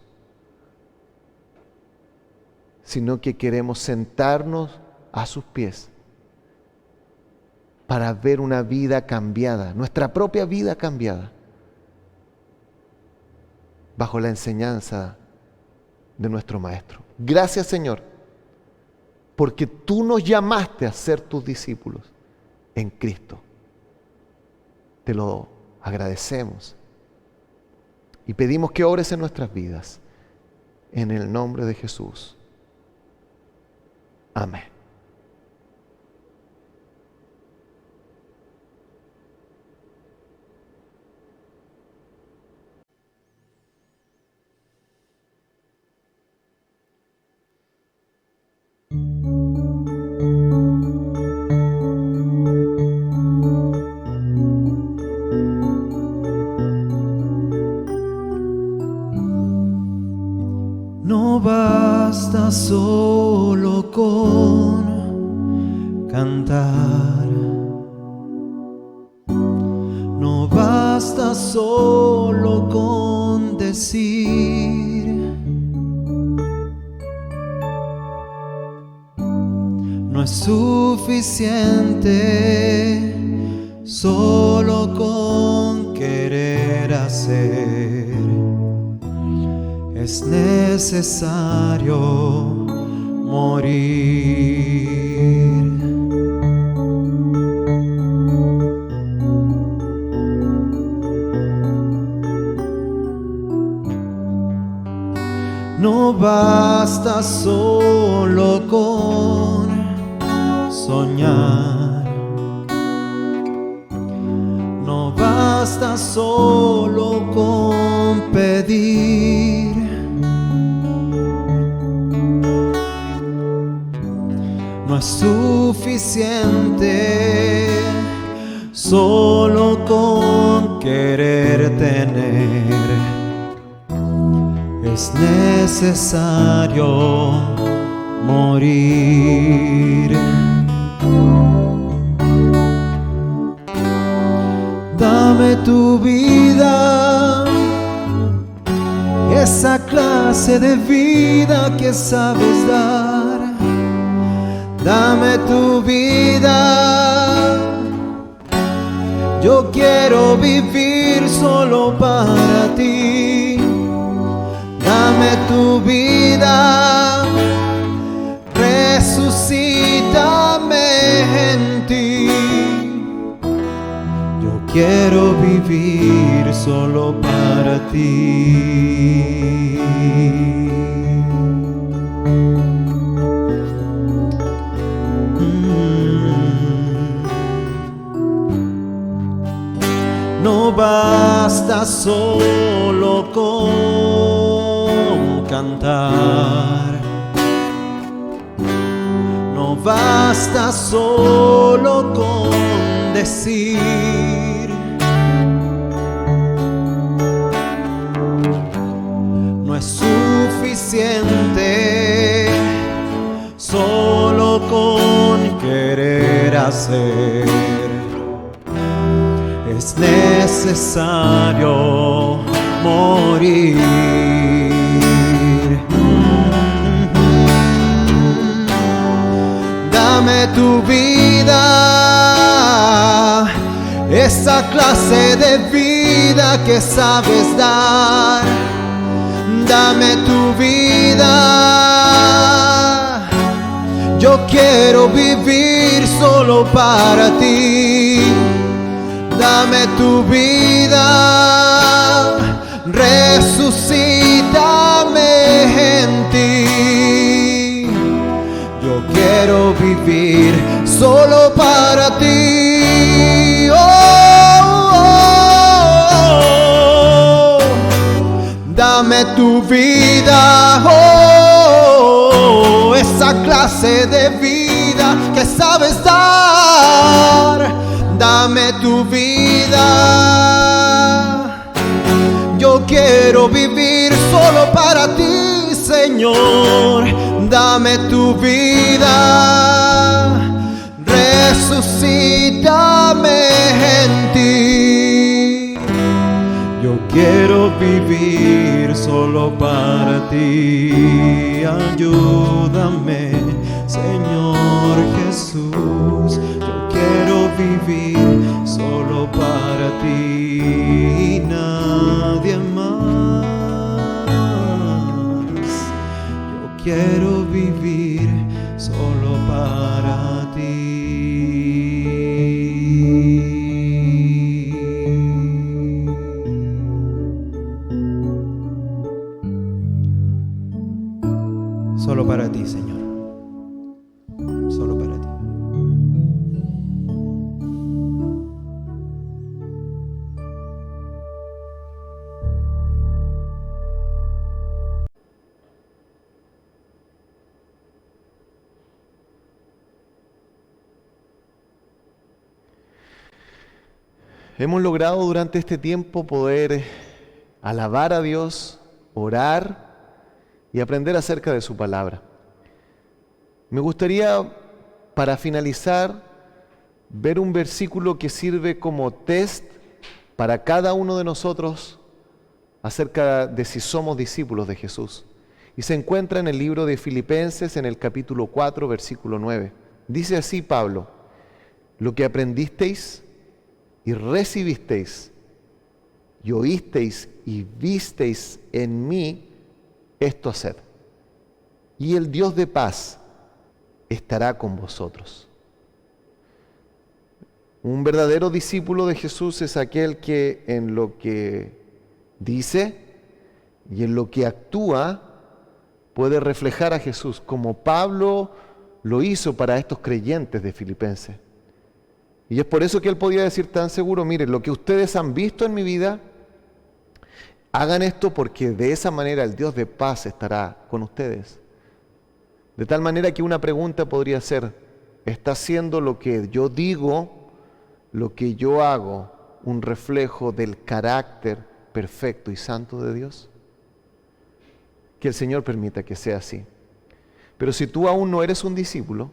sino que queremos sentarnos a sus pies para ver una vida cambiada, nuestra propia vida cambiada, bajo la enseñanza de nuestro Maestro. Gracias, Señor, porque tú nos llamaste a ser tus discípulos en Cristo. Te lo agradecemos y pedimos que obres en nuestras vidas, en el nombre de Jesús. Amén. No basta solo con cantar, no basta solo con decir, no es suficiente solo con querer hacer. Es necesario morir. No basta solo con soñar, no basta solo con pedir. No es suficiente solo con querer tener. Es necesario morir. Dame tu vida, esa clase de vida que sabes dar. Dame tu vida, yo quiero vivir solo para ti. Dame tu vida, resucítame en ti. Yo quiero vivir solo para ti. No basta solo con cantar, no basta solo con decir, no es suficiente solo con querer hacer. Es necesario morir. Dame tu vida, esa clase de vida que sabes dar. Dame tu vida, yo quiero vivir solo para ti. Dame tu vida, resucítame en ti. Yo quiero vivir solo para ti. Dame tu vida, esa clase de vida que sabes dar. Dame tu vida, yo quiero vivir solo para ti, Señor. Dame tu vida, resucítame en ti. Yo quiero vivir solo para ti. Ayúdame, Señor Jesús. Yo quiero vivir solo para ti, nadie más. Yo quiero vivir solo para ti. Solo para ti, Señor. Solo para ti. Hemos logrado durante este tiempo poder alabar a Dios, orar y aprender acerca de su palabra. Me gustaría, para finalizar, ver un versículo que sirve como test para cada uno de nosotros acerca de si somos discípulos de Jesús. Y se encuentra en el libro de Filipenses, en el capítulo 4, versículo 9. Dice así Pablo: lo que aprendisteis y recibisteis y oísteis y visteis en mí, esto haced, y el Dios de paz estará con vosotros. Un verdadero discípulo de Jesús es aquel que en lo que dice y en lo que actúa puede reflejar a Jesús, como Pablo lo hizo para estos creyentes de Filipenses. Y es por eso que él podía decir tan seguro: miren, lo que ustedes han visto en mi vida, hagan esto porque de esa manera el Dios de paz estará con ustedes. De tal manera que una pregunta podría ser: ¿está siendo lo que yo digo, lo que yo hago, un reflejo del carácter perfecto y santo de Dios? Que el Señor permita que sea así. Pero si tú aún no eres un discípulo,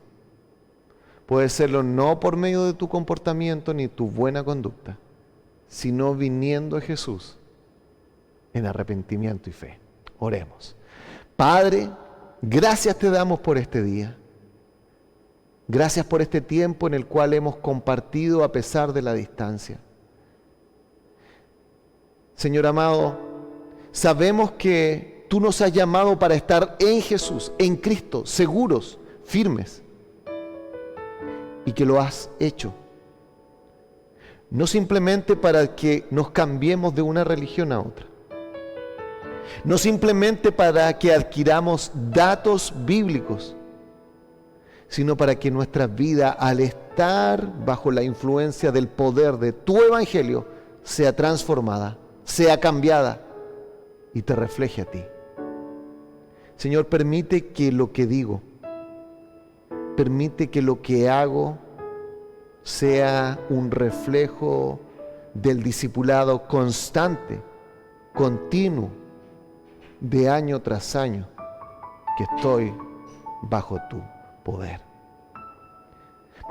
puedes serlo no por medio de tu comportamiento ni tu buena conducta, sino viniendo a Jesús en arrepentimiento y fe. Oremos. Padre, gracias te damos por este día. Gracias por este tiempo en el cual hemos compartido a pesar de la distancia. Señor amado, sabemos que tú nos has llamado para estar en Jesús, en Cristo, seguros, firmes, y que lo has hecho. No simplemente para que nos cambiemos de una religión a otra. No simplemente para que adquiramos datos bíblicos, sino para que nuestra vida, al estar bajo la influencia del poder de tu evangelio, sea transformada, sea cambiada y te refleje a ti. Señor, permite que lo que digo, permite que lo que hago sea un reflejo del discipulado constante, continuo, de año tras año, que estoy bajo tu poder.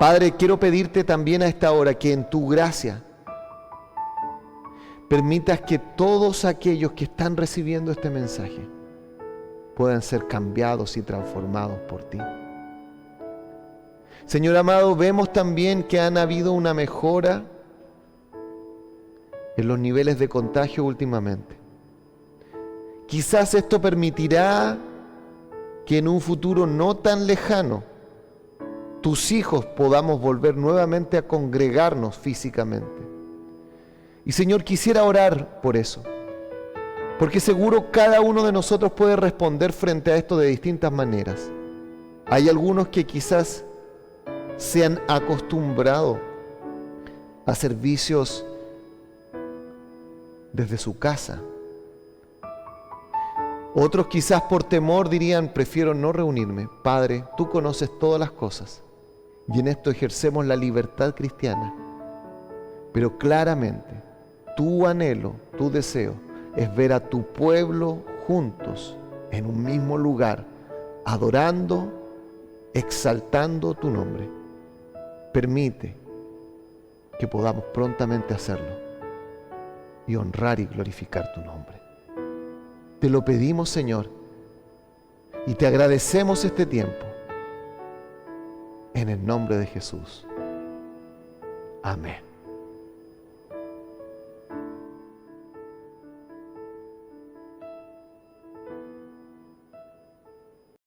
Padre, quiero pedirte también a esta hora que en tu gracia permitas que todos aquellos que están recibiendo este mensaje puedan ser cambiados y transformados por ti. Señor amado, vemos también que han habido una mejora en los niveles de contagio últimamente. Quizás esto permitirá que en un futuro no tan lejano tus hijos podamos volver nuevamente a congregarnos físicamente. Y Señor, quisiera orar por eso, porque seguro cada uno de nosotros puede responder frente a esto de distintas maneras. Hay algunos que quizás se han acostumbrado a servicios desde su casa. Otros quizás por temor dirían: prefiero no reunirme. Padre, tú conoces todas las cosas y en esto ejercemos la libertad cristiana. Pero claramente, tu anhelo, tu deseo es ver a tu pueblo juntos en un mismo lugar, adorando, exaltando tu nombre. permite que podamos prontamente hacerlo y honrar y glorificar tu nombre. Te lo pedimos, Señor, y te agradecemos este tiempo. En el nombre de Jesús. Amén.